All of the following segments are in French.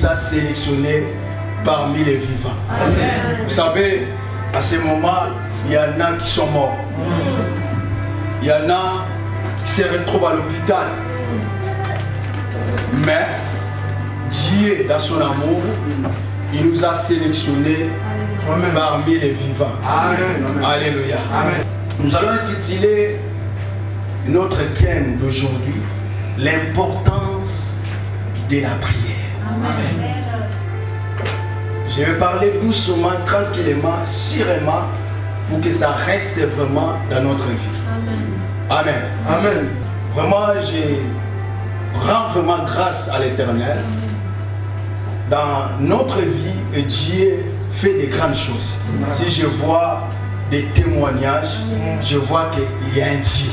nous a sélectionnés parmi les vivants. Amen. Vous savez, à ce moment, il y en a qui sont morts. Il y en a qui se retrouvent à l'hôpital. Mais Dieu, dans son amour, il nous a sélectionnés parmi les vivants. Amen. Alléluia. Amen. Nous allons intituler notre thème d'aujourd'hui, l'importance de la prière. Amen. Je vais parler doucement, tranquillement, sûrement, pour que ça reste vraiment dans notre vie. Amen. Amen. Vraiment, je rends vraiment grâce à l'Éternel. Dans notre vie, Dieu fait des grandes choses. Si je vois des témoignages, je vois qu'il y a un Dieu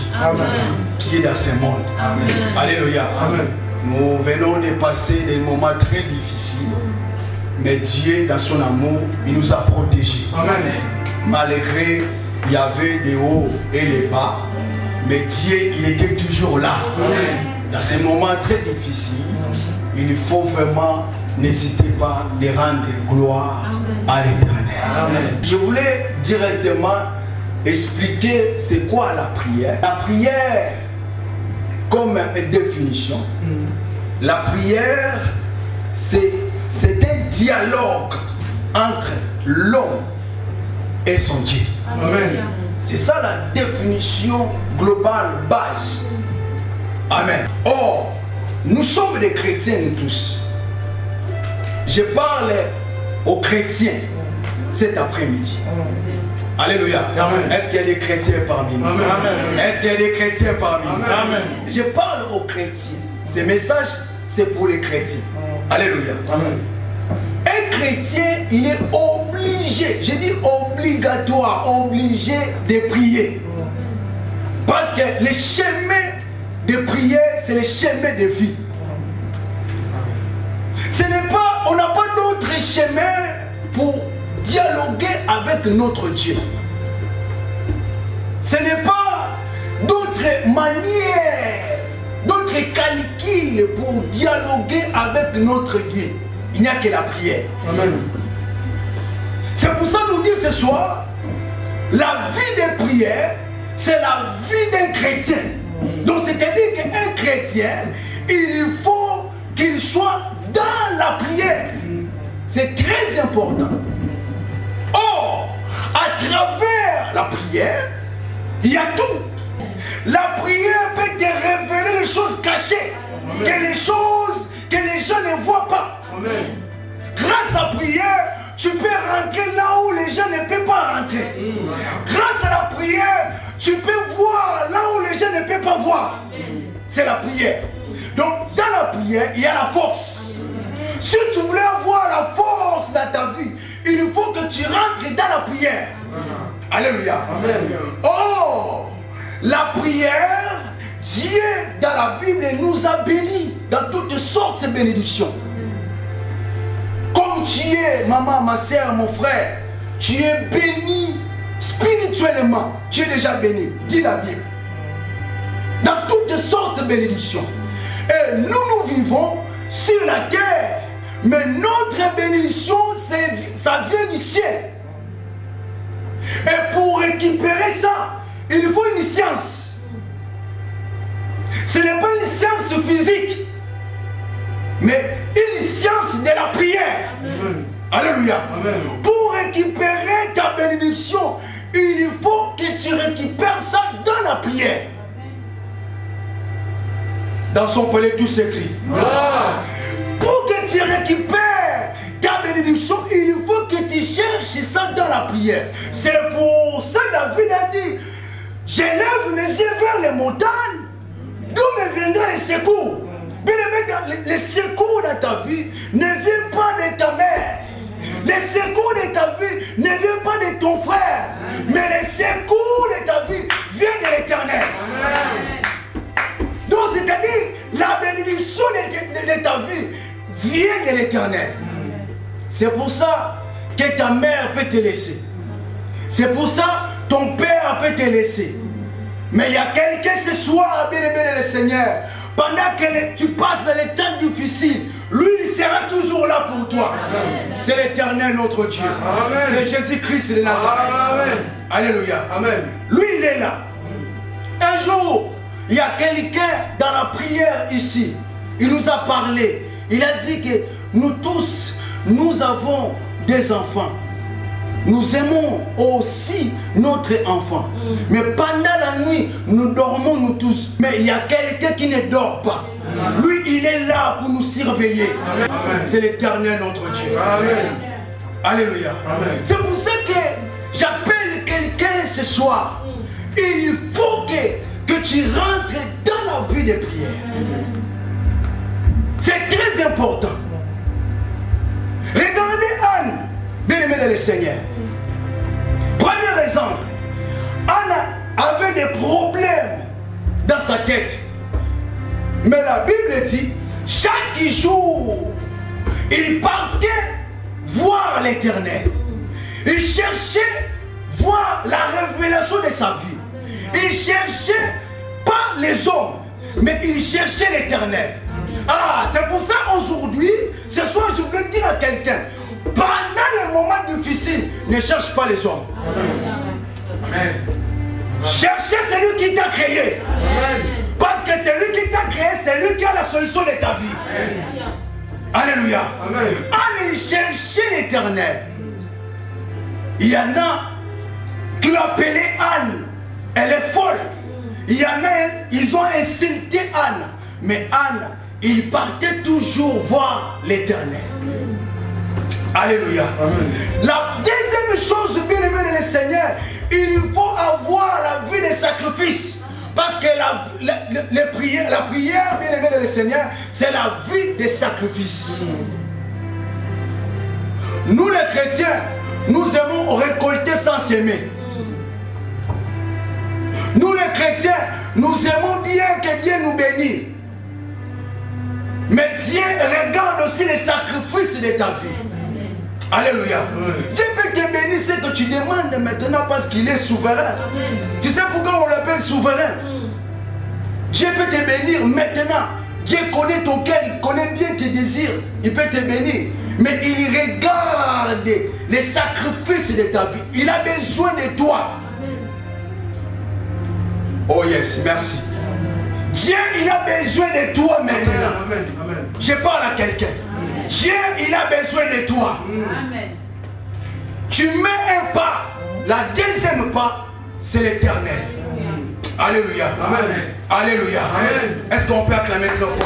qui est dans ce monde. Amen. Alléluia. Amen. Nous venons de passer des moments très difficiles, mais Dieu, dans son amour, il nous a protégés. Amen. Malgré, il y avait des hauts et les bas, mais Dieu, il était toujours là. Amen. Dans ces moments très difficiles, il faut vraiment, n'hésitez pas de rendre gloire à l'Éternel. Je voulais directement expliquer c'est quoi la prière. La prière, comme définition, la prière, c'est un dialogue entre l'homme et son Dieu. Amen. C'est ça la définition globale, base. Amen. Or, nous sommes des chrétiens, nous tous. Je parle aux chrétiens cet après-midi. Alléluia. Amen. Est-ce qu'il y a des chrétiens parmi nous? Amen. Est-ce qu'il y a des chrétiens parmi nous? Amen. Je parle aux chrétiens. Ce message, c'est pour les chrétiens. Alléluia. Amen. Un chrétien, il est obligé, je dis obligatoire, obligé de prier. Parce que le chemin de prière, c'est le chemin de vie. Ce n'est pas, on n'a pas d'autre chemin pour dialoguer avec notre Dieu. Ce n'est pas d'autres manières, d'autres calculs pour dialoguer avec notre Dieu. Il n'y a que la prière. Amen. C'est pour ça que nous disons ce soir, la vie de prière, c'est la vie d'un chrétien. Donc c'est-à-dire qu'un chrétien, il faut qu'il soit dans la prière. C'est très important. Or, à travers la prière, il y a tout. La prière peut te révéler les choses cachées, que les choses que les gens ne voient pas. Amen. Grâce à la prière, tu peux rentrer là où les gens ne peuvent pas rentrer. Grâce à la prière, tu peux voir là où les gens ne peuvent pas voir. C'est la prière. Donc, dans la prière, il y a la force. Si tu voulais avoir la force dans ta vie, il faut que tu rentres dans la prière. Alléluia. Amen. Oh, la prière, Dieu dans la Bible nous a bénis dans toutes sortes de bénédictions. Comme tu es, maman, ma soeur, mon frère, tu es béni spirituellement. Tu es déjà béni, dit la Bible. Dans toutes sortes de bénédictions. Et nous vivons sur la terre. Mais notre bénédiction, ça vient du ciel. Et pour récupérer ça, il faut une science. Ce n'est pas une science physique, mais une science de la prière. Amen. Alléluia. Amen. Pour récupérer ta bénédiction, il faut que tu récupères ça dans la prière. Dans son palais, tout s'écrit. Ah. Pour que tu récupères ta bénédiction, il faut que tu cherches ça dans la prière. C'est pour ça que David a dit, j'élève mes yeux vers les montagnes, d'où me viendra les secours. Bien aimé, les secours de ta vie ne viennent pas de ta mère. Les secours de ta vie ne viennent pas de ton frère. Mais les secours de ta vie viennent de l'Éternel. Donc c'est-à-dire, la bénédiction de ta vie vient de l'Éternel. C'est pour ça que ta mère peut te laisser. C'est pour ça que ton père peut te laisser. Mais il y a quelqu'un ce soir, bien aimé le Seigneur, pendant que tu passes dans les temps difficiles, lui il sera toujours là pour toi. C'est l'Éternel notre Dieu. C'est Jésus-Christ de Nazareth. Amen. Alléluia. Amen. Lui, il est là. Un jour, il y a quelqu'un dans la prière ici. Il nous a parlé. Il a dit que nous tous, nous avons des enfants. Nous aimons aussi notre enfant. Mais pendant la nuit, nous dormons nous tous. Mais il y a quelqu'un qui ne dort pas. Lui, il est là pour nous surveiller. C'est l'Éternel notre Dieu. Amen. Alléluia. C'est pour ça que j'appelle quelqu'un ce soir. Il faut que tu rentres dans la vie de prière. C'est très important. Regardez Anne, bien-aimée dans le Seigneur. Premier exemple, Anne avait des problèmes dans sa tête. Mais la Bible dit, chaque jour, il partait voir l'Éternel. Il cherchait voir la révélation de sa vie. Il cherchait pas les hommes, mais il cherchait l'Éternel. Ah, c'est pour ça aujourd'hui, ce soir, je voulais dire à quelqu'un, pendant les moments difficiles, ne cherche pas les hommes. Amen. Cherchez celui qui t'a créé. Amen. Parce que celui qui t'a créé, c'est lui qui a la solution de ta vie. Amen. Alléluia. Amen. Allez chercher l'Éternel. Il y en a qui l'ont appelée Anne. Elle est folle. Il y en a, ils ont insulté Anne. Mais Anne, il partait toujours voir l'Éternel. Alléluia. Amen. La deuxième chose, bien aimé de le Seigneur, il faut avoir la vie de sacrifice. Parce que la prière, bien aimé de le Seigneur, c'est la vie de sacrifice. Nous les chrétiens, nous aimons récolter sans s'aimer. Nous les chrétiens, nous aimons bien que Dieu nous bénisse. Mais Dieu regarde aussi les sacrifices de ta vie. Alléluia. Dieu peut te bénir ce que tu demandes maintenant parce qu'il est souverain. Tu sais pourquoi on l'appelle souverain? Dieu peut te bénir maintenant. Dieu connaît ton cœur, il connaît bien tes désirs. Il peut te bénir. Mais il regarde les sacrifices de ta vie. Il a besoin de toi. Oh yes, merci. Dieu, il a besoin de toi maintenant. Amen. Amen. Je parle à quelqu'un. Dieu, il a besoin de toi. Amen. Tu mets un pas. La deuxième pas, c'est l'Éternel. Alléluia. Amen. Alléluia. Amen. Est-ce qu'on peut acclamer très fort?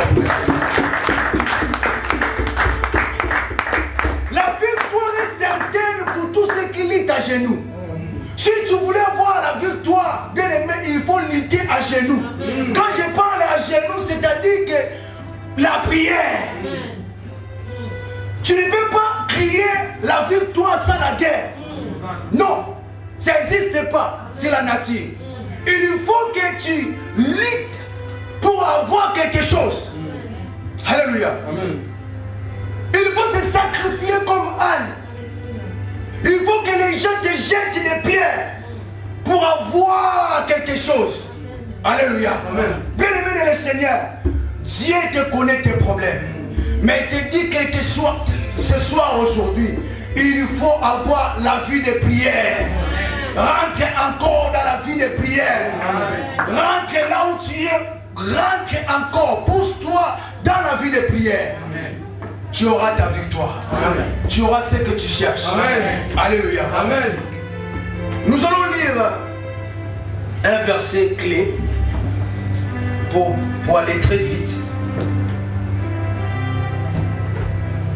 La victoire est certaine pour tous ceux qui luttent à genoux. Si tu voulais voir la victoire, bien aimé, il faut lutter à genoux. Quand je parle à genoux, c'est-à-dire que la prière. Tu ne peux pas crier la victoire sans la guerre. Non, ça n'existe pas, c'est la nature. Il faut que tu luttes pour avoir quelque chose. Alléluia. Amen. Il faut se sacrifier comme Anne. Il faut que les gens te jettent des pierres pour avoir quelque chose. Alléluia. Amen. Bien-aimé de le Seigneur, Dieu te connaît tes problèmes. Mais il te dit quelque chose ce soir, aujourd'hui, il faut avoir la vie de prière. Rentre encore dans la vie de prière. Rentre là où tu es. Rentre encore. Pousse-toi dans la vie de prière. Tu auras ta victoire. Amen. Tu auras ce que tu cherches. Amen. Alléluia. Amen. Nous allons lire un verset clé pour aller très vite.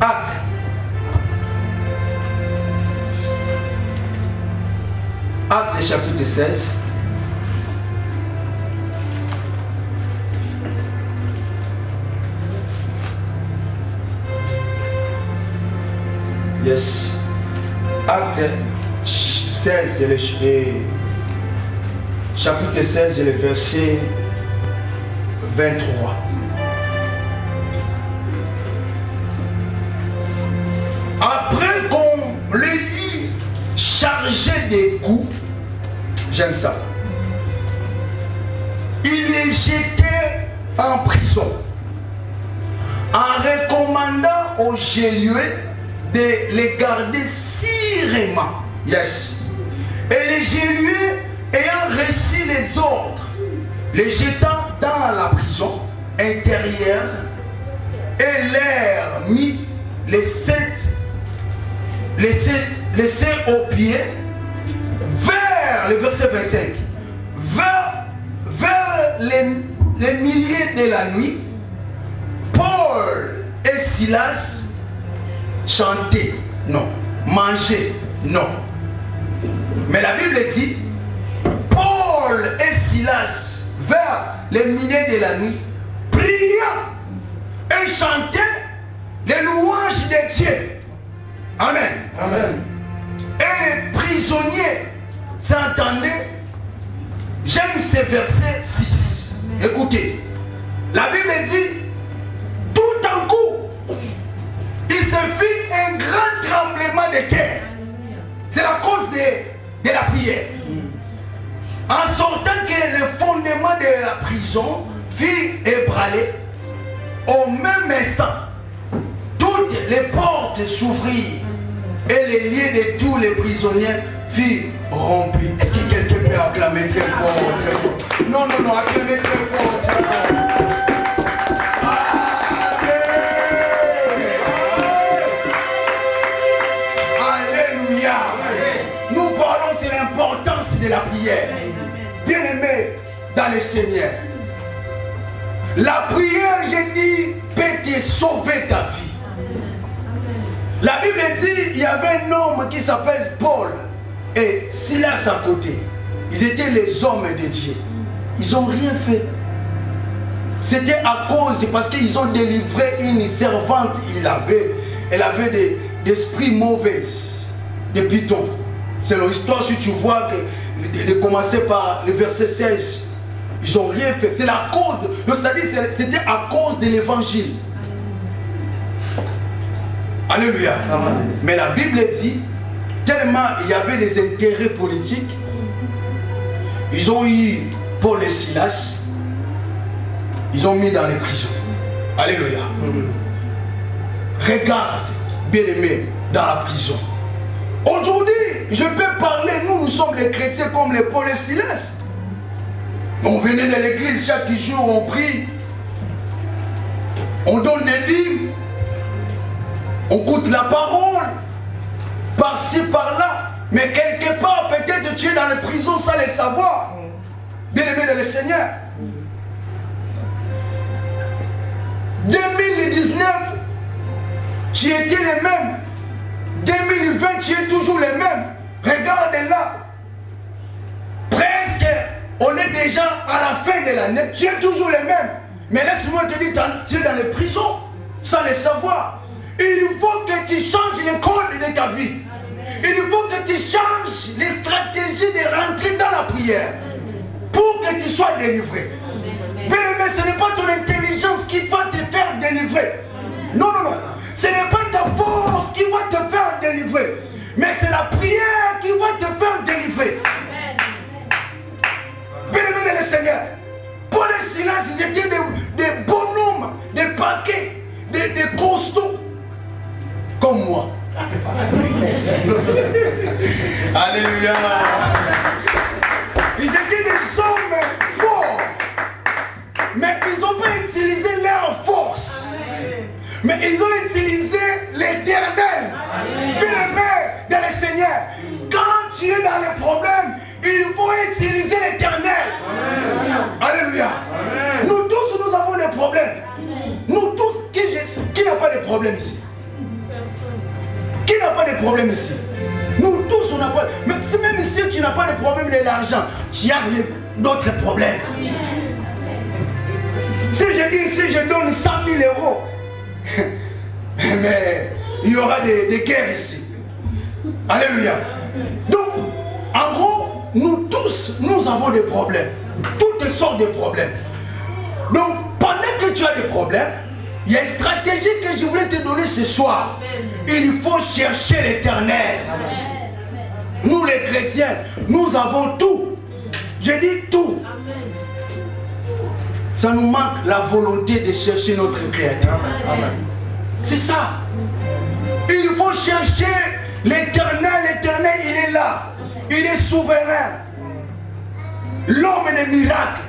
Acte. Acte chapitre 16. Yes. Acte 16 et chapitre 16 et le verset 23. Après qu'on l'ait chargé des coups, j'aime ça, il est jeté en prison. en recommandant aux geôliers de les garder sirement. Yes. Et les geôliers, ayant reçu les ordres, les jetant dans la prison intérieure et leur mit les sept aux pieds vers le verset 25, vers les milliers de la nuit. Paul et Silas chantaient, non, mangeaient, non. Mais la Bible dit, Paul et Silas, vers les milliers de la nuit, priant et chantaient les louanges de Dieu. Amen. Amen. Et les prisonniers s'entendaient. J'aime ce verset 6. Écoutez, la Bible dit, tout en coup, il se fit un grand tremblement de terre. C'est la cause de la prière. En sortant que le fondement de la prison fut ébranlé, au même instant, toutes les portes s'ouvrirent et les liens de tous les prisonniers furent rompus. Est-ce que quelqu'un peut acclamer très fort, très fort? Non, non, non, acclamer très fort, très fort. Alléluia. Nous parlons sur l'importance de la prière. Bien-aimé dans le Seigneur, la prière, j'ai dit, peut te sauver ta vie. La Bible dit, il y avait un homme qui s'appelle Paul et Silas à côté. Ils étaient les hommes de Dieu. Ils n'ont rien fait. C'était à cause, parce qu'ils ont délivré une servante. Elle avait des esprits mauvais, des pitons. C'est l'histoire, si tu vois, de commencer par le verset 16. Ils n'ont rien fait. C'est la cause. C'est-à-dire, c'était à cause de l'évangile. Alléluia. Amen. Mais la Bible dit, tellement il y avait des intérêts politiques, ils ont eu Paul et Silas, ils ont mis dans les prisons. Alléluia. Amen. Regarde, bien-aimé, dans la prison. Aujourd'hui, je peux parler, nous sommes les chrétiens comme les Paul et Silas. On venait de l'église chaque jour, on prie, on donne des dîmes, on écoute la parole, par-ci, par-là. Mais quelque part, peut-être tu es dans les prisons sans le savoir. Bien-aimé dans le Seigneur. 2019, tu étais les mêmes. 2020, tu es toujours les mêmes. Regarde là. Presque, on est déjà à la fin de l'année. Tu es toujours les mêmes. Mais laisse-moi te dire, tu es dans les prisons sans le savoir. Il faut que tu changes les codes de ta vie. Il faut que tu changes les stratégies de rentrer dans la prière pour que tu sois délivré. Mais ce n'est pas ton intelligence qui va te faire délivrer. Non, non, non. Ce n'est pas ta force qui va te faire délivrer. Mais c'est la prière qui va te faire délivrer. Bien-aimé dans le Seigneur, Paul et Silas, ils étaient des bonhommes, des paquets, des costauds. Comme moi. Alléluia. Ils étaient des hommes forts. Mais ils n'ont pas utilisé leur force. Mais ils ont utilisé l'éternel. Bien-aimé dans le Seigneur. Quand tu es dans les problèmes, il faut utiliser l'éternel. Alléluia. Nous tous, nous avons des problèmes. Nous tous, qui n'a pas de problème ici? Qui n'a pas de problème ici? Nous tous, on n'a pas. Mais même si tu n'as pas de problème de l'argent, tu as d'autres problèmes. Si je dis ici, je donne 100 000 euros, mais il y aura des guerres ici. Alléluia. Donc, en gros, nous tous, nous avons des problèmes. Toutes sortes de problèmes. Donc, pendant que tu as des problèmes, il y a une stratégie que je voulais te donner ce soir. Il faut chercher l'éternel. Nous les chrétiens, nous avons tout. Je dis tout. Ça nous manque la volonté de chercher notre Créateur. C'est ça. Il faut chercher l'Éternel. L'Éternel, il est là. Il est souverain. L'homme des miracles.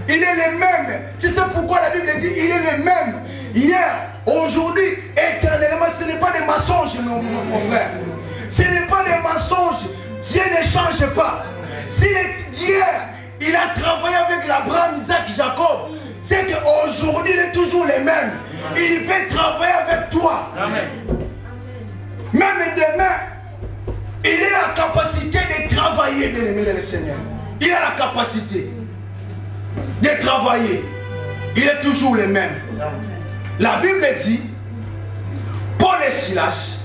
Il est le même. C'est ça pourquoi la Bible dit il est le même. Hier, aujourd'hui, éternellement. Ce n'est pas des mensonges, mon frère. Ce n'est pas des mensonges. Dieu ne change pas. Si hier, il a travaillé avec l'Abraham, Isaac, Jacob, c'est qu'aujourd'hui, il est toujours le même. Il peut travailler avec toi. Amen. Même demain, il a la capacité de travailler, bien-aimé le Seigneur. Il a la capacité de travailler. Il est toujours le même. La Bible dit, Paul et Silas,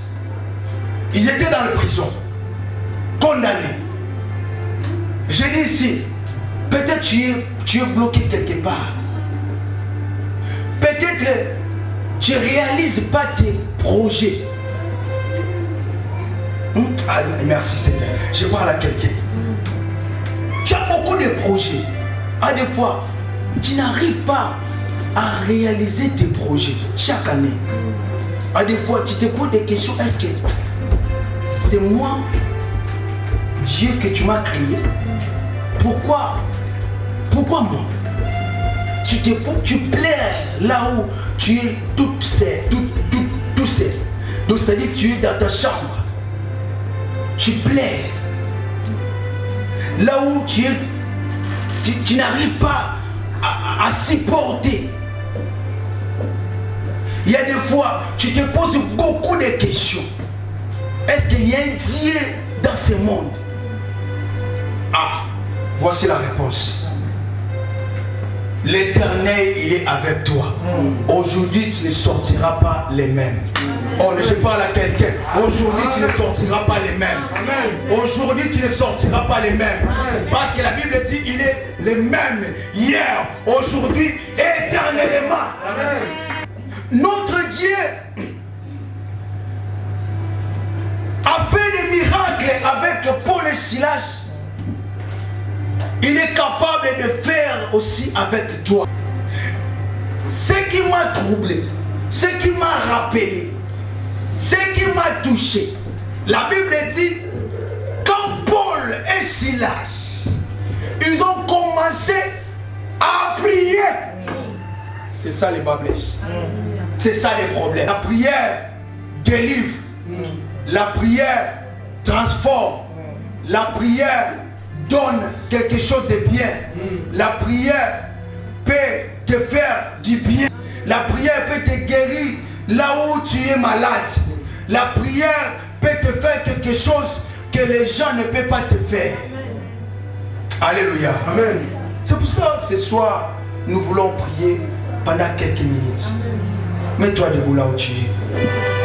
ils étaient dans la prison, condamnés. Je dis ici, peut-être tu es bloqué quelque part. Peut-être tu ne réalises pas tes projets. Ah, merci Seigneur. Je parle à quelqu'un. Tu as beaucoup de projets. À des fois, tu n'arrives pas à réaliser tes projets chaque année. À des fois, tu te poses des questions. Est-ce que c'est moi, Dieu, que tu m'as créé? Pourquoi moi? Tu plais là où tu es tout seul. Donc c'est-à-dire que tu es dans ta chambre. Tu plais. Là où tu es, tu n'arrives pas à supporter. Il y a des fois, tu te poses beaucoup de questions. Est-ce qu'il y a un Dieu dans ce monde? Ah, voici la réponse. L'Éternel, il est avec toi. Aujourd'hui, tu ne sortiras pas les mêmes. Oh, je parle à quelqu'un. Aujourd'hui, tu ne sortiras pas les mêmes. Aujourd'hui, tu ne sortiras pas les mêmes. Parce que la Bible dit, il est le même hier, aujourd'hui, éternellement. Notre Dieu a fait des miracles avec Paul et Silas. Il est capable de faire aussi avec toi. Ce qui m'a troublé, ce qui m'a rappelé, ce qui m'a touché, la Bible dit, quand Paul et Silas, ils ont commencé à prier. C'est ça les bablesses. C'est ça les problèmes. La prière délivre. La prière transforme. La prière donne quelque chose de bien. La prière peut te faire du bien. La prière peut te guérir là où tu es malade. La prière peut te faire quelque chose que les gens ne peuvent pas te faire. Alléluia. Amen. C'est pour ça ce soir nous voulons prier pendant quelques minutes. Mets-toi debout là où tu es.